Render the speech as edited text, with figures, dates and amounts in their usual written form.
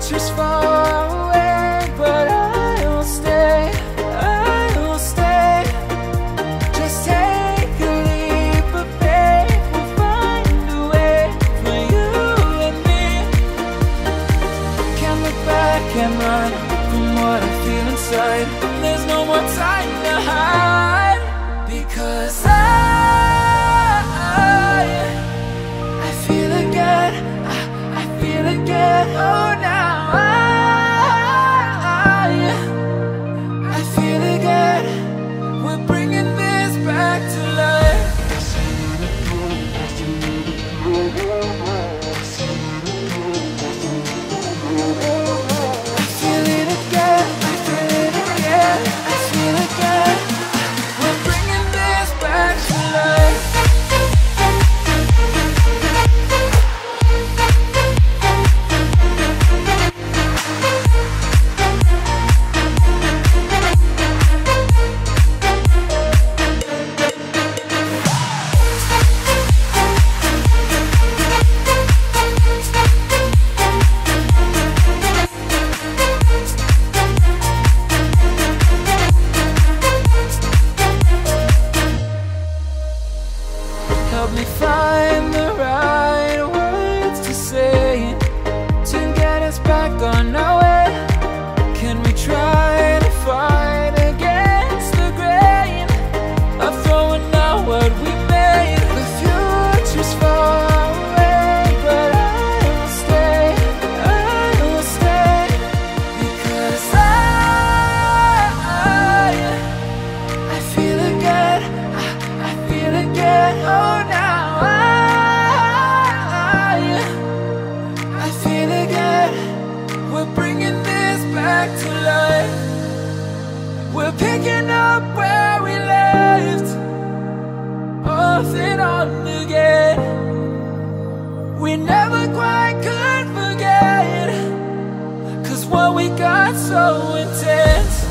pictures far away. can't run from what I feel inside. There's no more time to hide, because I feel again, I feel again. Oh, now I feel again. We're bringing this back to life. Help me find the right words to say to get us back on our way. Can we try to fight against the grain of throwing out what we made? The future's far away, but I will stay, because I feel again, I feel again. Oh, we're bringing this back to life. We're picking up where we left off and on again. We never quite could forget, 'cause what we got so intense.